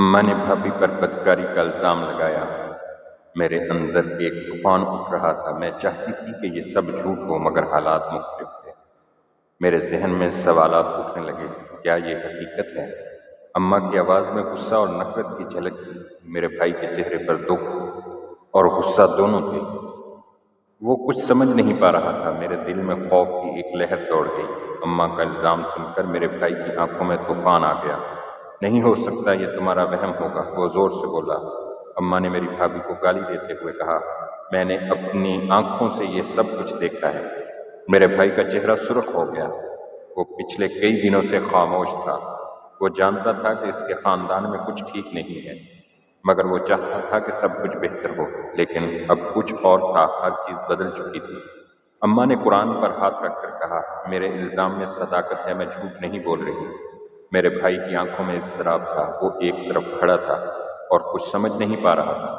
اماں نے بھابھی پر بدکاری کا الزام لگایا۔ میرے اندر ایک طوفان اٹھ رہا تھا۔ میں چاہتی تھی کہ یہ سب جھوٹ ہو، مگر حالات مختلف تھے۔ میرے ذہن میں سوالات اٹھنے لگے، کیا یہ حقیقت ہے؟ اماں کی آواز میں غصہ اور نفرت کی جھلک تھی۔ میرے بھائی کے چہرے پر دکھ اور غصہ دونوں تھے۔ وہ کچھ سمجھ نہیں پا رہا تھا۔ میرے دل میں خوف کی ایک لہر دوڑ گئی۔ اماں کا الزام سن کر میرے بھائی کی آنکھوں میں طوفان آ گیا۔ نہیں ہو سکتا، یہ تمہارا وہم ہوگا، وہ زور سے بولا۔ اماں نے میری بھابھی کو گالی دیتے ہوئے کہا، میں نے اپنی آنکھوں سے یہ سب کچھ دیکھا ہے۔ میرے بھائی کا چہرہ سرخ ہو گیا۔ وہ پچھلے کئی دنوں سے خاموش تھا۔ وہ جانتا تھا کہ اس کے خاندان میں کچھ ٹھیک نہیں ہے، مگر وہ چاہتا تھا کہ سب کچھ بہتر ہو۔ لیکن اب کچھ اور تھا، ہر چیز بدل چکی تھی۔ اماں نے قرآن پر ہاتھ رکھ کر کہا، میرے الزام میں صداقت ہے، میں جھوٹ نہیں بول رہی۔ میرے بھائی کی آنکھوں میں اضطراب تھا۔ وہ ایک طرف کھڑا تھا اور کچھ سمجھ نہیں پا رہا تھا۔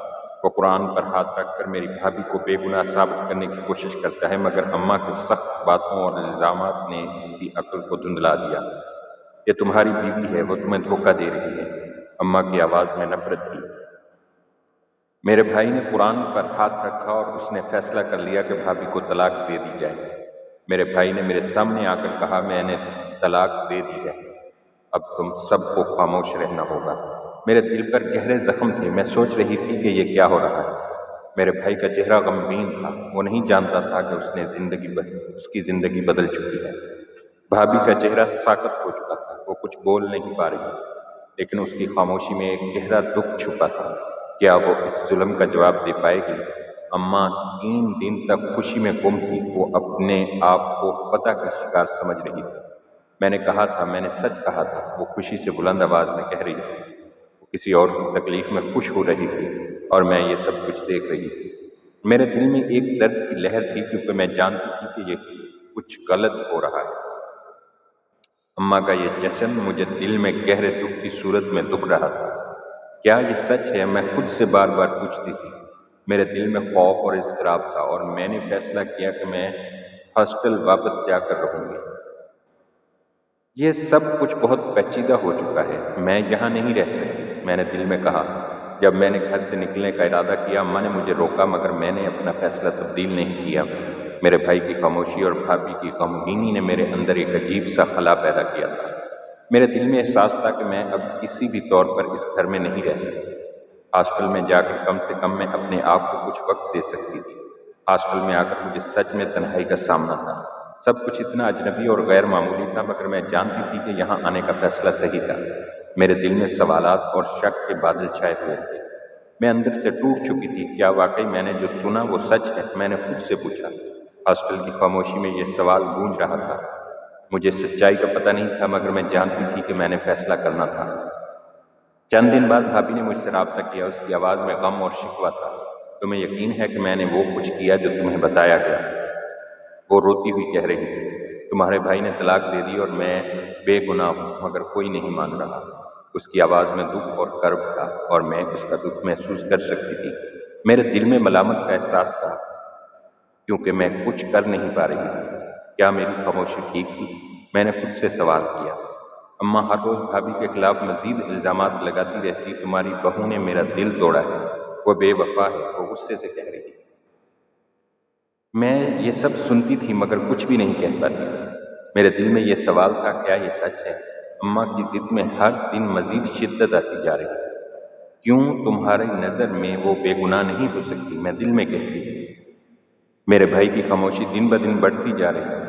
وہ قرآن پر ہاتھ رکھ کر میری بھابھی کو بے گناہ ثابت کرنے کی کوشش کرتا ہے، مگر اماں کی سخت باتوں اور الزامات نے اس کی عقل کو دھندلا دیا۔ یہ تمہاری بیوی ہے، وہ تمہیں دھوکہ دے رہی ہے۔ اماں کی آواز میں نفرت تھی۔ میرے بھائی نے قرآن پر ہاتھ رکھا اور اس نے فیصلہ کر لیا کہ بھابھی کو طلاق دے دی جائے۔ میرے بھائی نے میرے سامنے آ کر کہا، میں نے طلاق دے دی ہے، اب تم سب کو خاموش رہنا ہوگا۔ میرے دل پر گہرے زخم تھے۔ میں سوچ رہی تھی کہ یہ کیا ہو رہا ہے۔ میرے بھائی کا چہرہ غمگین تھا۔ وہ نہیں جانتا تھا کہ اس کی زندگی بدل چکی ہے۔ بھابھی کا چہرہ ساکت ہو چکا تھا۔ وہ کچھ بول نہیں پا رہی تھی، لیکن اس کی خاموشی میں ایک گہرا دکھ چھپا تھا۔ کیا وہ اس ظلم کا جواب دے پائے گی؟ اماں 3 دن تک خوشی میں گم تھی۔ وہ اپنے آپ کو فتح کا شکار سمجھ رہی تھی۔ میں نے کہا تھا، میں نے سچ کہا تھا، وہ خوشی سے بلند آواز میں کہہ رہی تھی۔ وہ کسی اور کی تکلیف میں خوش ہو رہی تھی اور میں یہ سب کچھ دیکھ رہی تھی۔ میرے دل میں ایک درد کی لہر تھی، کیونکہ میں جانتی تھی کہ یہ کچھ غلط ہو رہا ہے۔ اماں کا یہ جشن مجھے دل میں گہرے دکھ کی صورت میں دکھ رہا تھا۔ کیا یہ سچ ہے؟ میں خود سے بار بار پوچھتی تھی۔ میرے دل میں خوف اور اضطراب تھا، اور میں نے فیصلہ کیا کہ میں ہاسٹل واپس جا کر رہوں گی۔ یہ سب کچھ بہت پیچیدہ ہو چکا ہے، میں یہاں نہیں رہ سکتی، میں نے دل میں کہا۔ جب میں نے گھر سے نکلنے کا ارادہ کیا، اماں نے مجھے روکا، مگر میں نے اپنا فیصلہ تبدیل نہیں کیا۔ میرے بھائی کی خاموشی اور بھابھی کی غمگینی نے میرے اندر ایک عجیب سا خلا پیدا کیا تھا۔ میرے دل میں احساس تھا کہ میں اب کسی بھی طور پر اس گھر میں نہیں رہ سکتی۔ ہاسٹل میں جا کر کم سے کم میں اپنے آپ کو کچھ وقت دے سکتی تھی۔ ہاسٹل میں آ کر مجھے سچ میں تنہائی کا سامنا تھا۔ سب کچھ اتنا اجنبی اور غیر معمولی تھا، مگر میں جانتی تھی کہ یہاں آنے کا فیصلہ صحیح تھا۔ میرے دل میں سوالات اور شک کے بادل چھائے ہوئے تھے۔ میں اندر سے ٹوٹ چکی تھی۔ کیا واقعی میں نے جو سنا وہ سچ ہے؟ میں نے خود سے پوچھا۔ ہاسٹل کی خاموشی میں یہ سوال گونج رہا تھا۔ مجھے سچائی کا پتہ نہیں تھا، مگر میں جانتی تھی کہ میں نے فیصلہ کرنا تھا۔ چند دن بعد بھابھی نے مجھ سے رابطہ کیا۔ اس کی آواز میں غم اور شکوہ تھا۔ تمہیں یقین ہے کہ میں نے وہ کچھ کیا جو تمہیں بتایا گیا؟ وہ روتی ہوئی کہہ رہی تھی، تمہارے بھائی نے طلاق دے دی اور میں بے گناہ ہوں، مگر کوئی نہیں مان رہا۔ اس کی آواز میں دکھ اور کرب تھا، اور میں اس کا دکھ محسوس کر سکتی تھی۔ میرے دل میں ملامت کا احساس تھا، کیونکہ میں کچھ کر نہیں پا رہی تھی۔ کیا میری خاموشی ٹھیک تھی؟ میں نے خود سے سوال کیا۔ اماں ہر روز بھابھی کے خلاف مزید الزامات لگاتی رہتی، تمہاری بہو نے میرا دل توڑا ہے، وہ بے وفا ہے، وہ غصے سے کہہ رہی تھی۔ میں یہ سب سنتی تھی، مگر کچھ بھی نہیں کہہ پاتی تھی۔ میرے دل میں یہ سوال تھا، کیا یہ سچ ہے؟ اماں کی ضد میں ہر دن مزید شدت آتی جا رہی ہے۔ کیوں تمہاری نظر میں وہ بے گناہ نہیں ہو سکتی؟ میں دل میں کہتی۔ میرے بھائی کی خاموشی دن بدن بڑھتی جا رہی ہے۔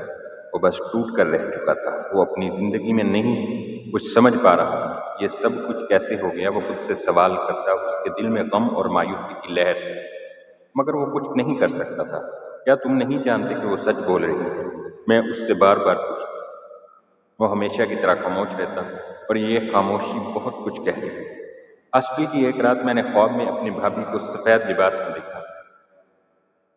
وہ بس ٹوٹ کر رہ چکا تھا۔ وہ اپنی زندگی میں نہیں کچھ سمجھ پا رہا تھا۔ یہ سب کچھ کیسے ہو گیا؟ وہ خود سے سوال کرتا۔ اس کے دل میں غم اور مایوسی کی لہر تھی، مگر وہ کچھ نہیں کر سکتا تھا۔ کیا تم نہیں جانتے کہ وہ سچ بول رہی ہے؟ میں اس سے بار بار پوچھتا۔ وہ ہمیشہ کی طرح خاموش رہتا، اور یہ خاموشی بہت کچھ کہہ رہی ہے۔ ہاسٹل کی ایک رات میں نے خواب میں اپنی بھابھی کو سفید لباس میں دیکھا۔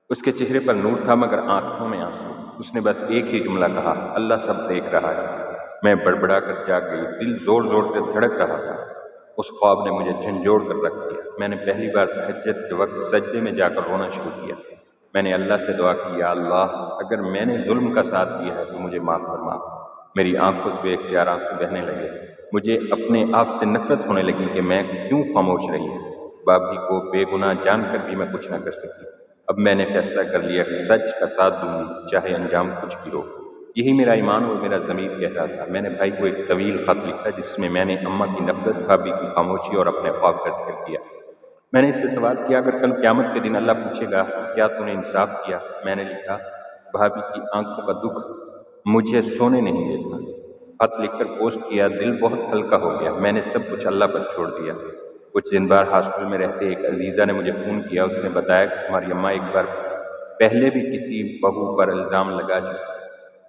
اس کے چہرے پر نور تھا، مگر آنکھوں میں آنسو۔ اس نے بس ایک ہی جملہ کہا، اللہ سب دیکھ رہا ہے۔ میں بڑبڑا کر جاگ گئی۔ دل زور زور سے دھڑک رہا تھا۔ اس خواب نے مجھے جھنجھوڑ کر رکھ دیا۔ میں نے پہلی بار تہجد کے وقت سجدے میں جا کر رونا شروع کیا۔ میں نے اللہ سے دعا کی، یا اللہ، اگر میں نے ظلم کا ساتھ دیا ہے تو مجھے معاف فرما۔ میری آنکھوں سے بے اختیار آنسو بہنے لگے۔ مجھے اپنے آپ سے نفرت ہونے لگی کہ میں کیوں خاموش رہی۔ بھابھی کو بے گناہ جان کر بھی میں کچھ نہ کر سکی۔ اب میں نے فیصلہ کر لیا کہ سچ کا ساتھ دوں گی، چاہے انجام کچھ بھی ہو۔ یہی میرا ایمان اور میرا ضمیر کہہ رہا تھا۔ میں نے بھائی کو ایک طویل خط لکھا جس میں میں نے اماں کی نفرت، بھابھی کی خاموشی اور اپنے خواب کا ذکر کیا۔ میں نے اس سے سوال کیا، اگر کل قیامت کے دن اللہ پوچھے گا کیا تو نے انصاف کیا؟ میں نے لکھا، بھابھی کی آنکھوں کا دکھ مجھے سونے نہیں دیتا۔ خط لکھ کر پوسٹ کیا، دل بہت ہلکا ہو گیا۔ میں نے سب کچھ اللہ پر چھوڑ دیا۔ کچھ دن بعد ہاسپٹل میں رہتے ایک عزیزہ نے مجھے فون کیا۔ اس نے بتایا کہ تمہاری اماں ایک بار پہلے بھی کسی بہو پر الزام لگا چکی۔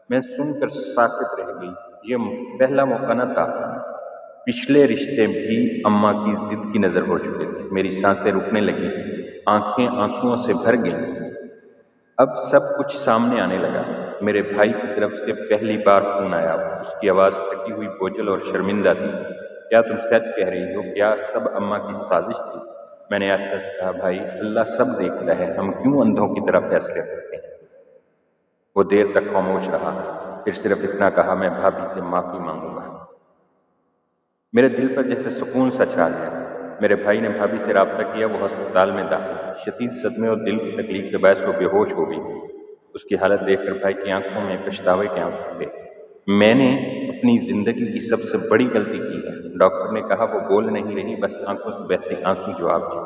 میں سن کر ساکت رہ گئی۔ یہ پہلا موقع نہ تھا۔ پچھلے رشتے بھی اماں کی ضد کی نظر ہو چکے تھے۔ میری سانسیں رکنے لگیں، آنکھیں آنسوؤں سے بھر گئیں۔ اب سب کچھ سامنے آنے لگا۔ میرے بھائی کی طرف سے پہلی بار فون آیا۔ اس کی آواز تھکی ہوئی، بوجھل اور شرمندہ تھی۔ کیا تم سچ کہہ رہی ہو؟ کیا سب اماں کی سازش تھی؟ میں نے آہستہ سے کہا، بھائی اللہ سب دیکھتا ہے، ہم کیوں اندھوں کی طرح فیصلے کرتے ہیں؟ وہ دیر تک خاموش رہا، پھر صرف اتنا کہا، میں بھابھی سے معافی مانگوں گا۔ میرے دل پر جیسے سکون سا چھا گیا۔ میرے بھائی نے بھابھی سے رابطہ کیا۔ وہ ہسپتال میں داخل، شدید صدمے اور دل کی تکلیف کے باعث وہ بے ہوش ہو گئی۔ اس کی حالت دیکھ کر بھائی کی آنکھوں میں پچھتاوے کے آنسو تھے۔ میں نے اپنی زندگی کی سب سے بڑی غلطی کی ہے، ڈاکٹر نے کہا۔ وہ بول نہیں رہی، بس آنکھوں سے بہتے آنسو جواب تھے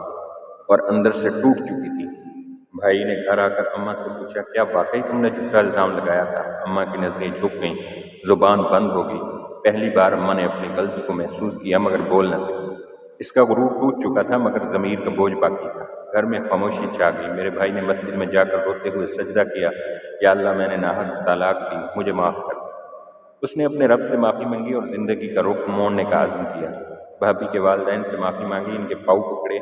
اور اندر سے ٹوٹ چکی تھی۔ بھائی نے گھر آ کر اماں سے پوچھا، کیا واقعی تم نے جھوٹا الزام لگایا تھا؟ اماں کی نظریں جھک گئیں، زبان بند ہو گئی۔ پہلی بار اماں نے اپنی غلطی کو محسوس کیا مگر بول نہ سکی۔ اس کا غرور ٹوٹ چکا تھا مگر ضمیر کا بوجھ باقی تھا۔ گھر میں خاموشی چھا گئی۔ میرے بھائی نے مسجد میں جا کر روتے ہوئے سجدہ کیا، یا اللہ میں نے ناحق طلاق دی، مجھے معاف کر دے۔ اس نے اپنے رب سے معافی مانگی اور زندگی کا رخ موڑنے کا عزم کیا۔ بھابھی کے والدین سے معافی مانگی، ان کے پاؤں پکڑے۔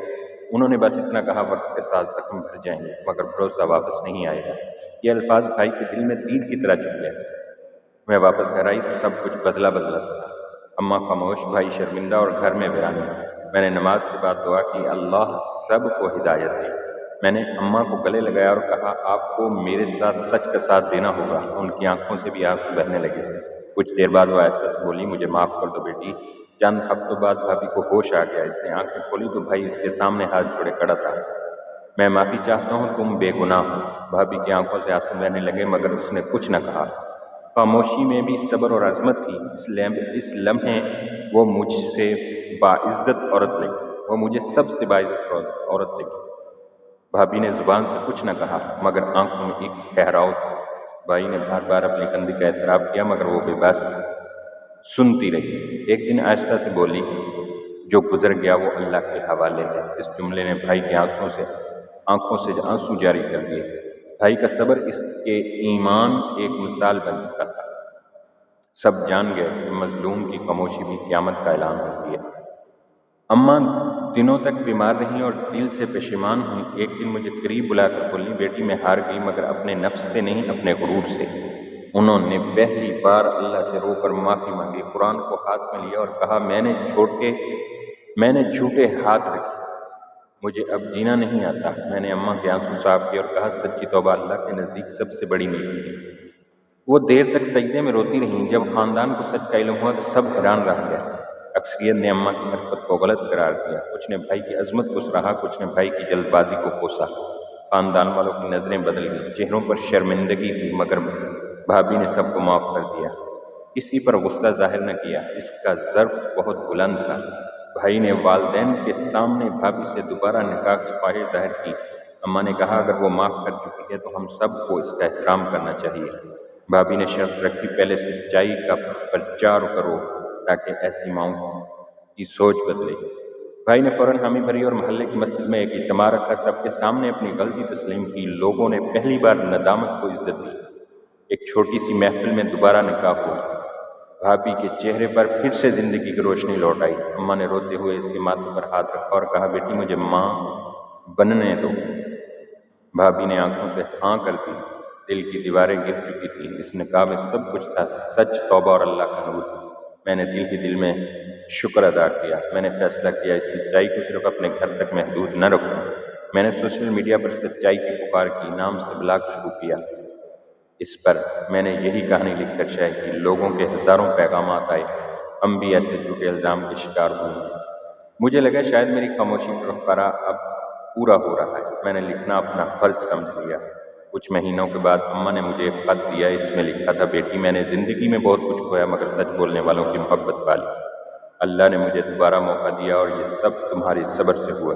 انہوں نے بس اتنا کہا، وقت کے ساتھ زخم بھر جائیں گے مگر بھروسہ واپس نہیں آئے گا۔ یہ الفاظ بھائی کے دل میں تیر کی طرح چبھ گئے۔ میں واپس گھر آئی تو سب کچھ بدلا بدلا سنا۔ اماں خاموش، بھائی شرمندہ اور گھر میں ویرانی۔ میں نے نماز کے بعد دعا کی، اللہ سب کو ہدایت دے۔ میں نے اماں کو گلے لگایا اور کہا، آپ کو میرے ساتھ سچ کا ساتھ دینا ہوگا۔ ان کی آنکھوں سے بھی آنسو بہنے لگے۔ کچھ دیر بعد وہ آہستہ سے بولی، مجھے معاف کر دو بیٹی۔ چند ہفتوں بعد بھابھی کو ہوش آ گیا۔ اس نے آنکھیں کھولی تو بھائی اس کے سامنے ہاتھ جوڑے کھڑا تھا۔ میں معافی چاہتا ہوں، تم بے گناہ ہو۔ بھابھی کی آنکھوں سے آنسو بہنے لگے مگر اس نے کچھ نہ کہا۔ خاموشی میں بھی صبر اور عظمت تھی۔ اس لمحے وہ مجھ سے باعزت عورت لگی۔ وہ مجھے سب سے باعزت عورت لگی۔ بھابھی نے زبان سے کچھ نہ کہا مگر آنکھوں میں ایک ٹھہراؤ تھا۔ بھائی نے بار بار اپنی کندھی کا اعتراف کیا مگر وہ بے بس سنتی رہی۔ ایک دن آہستہ سے بولی، جو گزر گیا وہ اللہ کے حوالے ہے۔ اس جملے نے بھائی کے آنکھوں سے آنسو جاری کر دیے۔ بھائی کا صبر، اس کے ایمان ایک مثال بن چکا تھا۔ سب جان گئے کہ مظلوم کی خاموشی بھی قیامت کا اعلان ہوتی ہے۔ اماں دنوں تک بیمار رہیں اور دل سے پشیمان ہوئیں۔ ایک دن مجھے قریب بلا کر بولی، بیٹی میں ہار گئی مگر اپنے نفس سے نہیں، اپنے غرور سے۔ انہوں نے پہلی بار اللہ سے رو کر معافی مانگی، قرآن کو ہاتھ میں لیا اور کہا، میں نے جھوٹے ہاتھ رکھے، مجھے اب جینا نہیں آتا۔ میں نے اماں کے آنسو صاف کیے اور کہا، سچی توبہ اللہ کے نزدیک سب سے بڑی نیکی ہے۔ وہ دیر تک سجدے میں روتی رہیں۔ جب خاندان کو سچ کا علم ہوا تو سب حیران رہ گئے۔ اکثریت نے اماں کی حرکت کو غلط قرار دیا، کچھ نے بھائی کی عظمت کو سراہا، کچھ نے بھائی کی جلد بازی کو کوسا۔ خاندان والوں کی نظریں بدل گئیں، چہروں پر شرمندگی تھی مگر بھابھی نے سب کو معاف کر دیا، کسی پر غصہ ظاہر نہ کیا۔ اس کا ظرف بہت بلند تھا۔ بھائی نے والدین کے سامنے بھابھی سے دوبارہ نکاح کی خواہش ظاہر کی۔ اماں نے کہا، اگر وہ معاف کر چکی ہے تو ہم سب کو اس کا احترام کرنا چاہیے۔ بھابھی نے شرط رکھی، پہلے سچائی کا پرچار کرو تاکہ ایسی ماؤں کی سوچ بدلے۔ بھائی نے فوراً حامی بھری اور محلے کی مسجد میں ایک اجتماع رکھا۔ سب کے سامنے اپنی غلطی تسلیم کی۔ لوگوں نے پہلی بار ندامت کو عزت دی۔ ایک چھوٹی سی محفل میں دوبارہ نکاح ہوا۔ بھابھی کے چہرے پر پھر سے زندگی کی روشنی لوٹ آئی۔ اماں نے روتے ہوئے اس کے ماتھے پر ہاتھ رکھا اور کہا، بیٹی مجھے ماں بننے دو۔ بھابھی نے آنکھوں سے ہاں کر دی۔ دل کی دیواریں گر چکی تھیں۔ اس نکاح میں سب کچھ تھا، سچ، توبہ اور اللہ کا نور۔ میں نے دل ہی دل میں شکر ادا کیا۔ میں نے فیصلہ کیا، اس سچائی کو صرف اپنے گھر تک محدود نہ رکھوں۔ میں نے سوشل میڈیا پر سچائی کی پکار کی، نام سے بلاگ شروع کیا، اس پر میں نے یہی کہانی لکھ کر شائع کی۔ لوگوں کے ہزاروں پیغامات آئے، ہم بھی ایسے جھوٹے الزام کے شکار ہوئے۔ مجھے لگا شاید میری خاموشی کا کفارہ اب پورا ہو رہا ہے۔ میں نے لکھنا اپنا فرض سمجھ لیا۔ کچھ مہینوں کے بعد اماں نے مجھے ایک خط دیا۔ اس میں لکھا تھا، بیٹی میں نے زندگی میں بہت کچھ کھویا مگر سچ بولنے والوں کی محبت پالی۔ اللہ نے مجھے دوبارہ موقع دیا اور یہ سب تمہاری صبر سے ہوا۔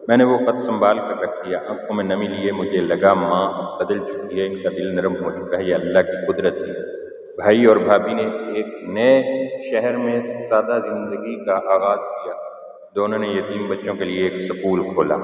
میں نے وہ خط سنبھال کر رکھ دیا، آنکھوں میں نمی لیے۔ مجھے لگا ماں اب بدل چکی ہے، ان کا دل نرم ہو چکا ہے، یہ اللہ کی قدرت ہے۔ بھائی اور بھابھی نے ایک نئے شہر میں سادہ زندگی کا آغاز کیا۔ دونوں نے یتیم بچوں کے لیے ایک سکول کھولا۔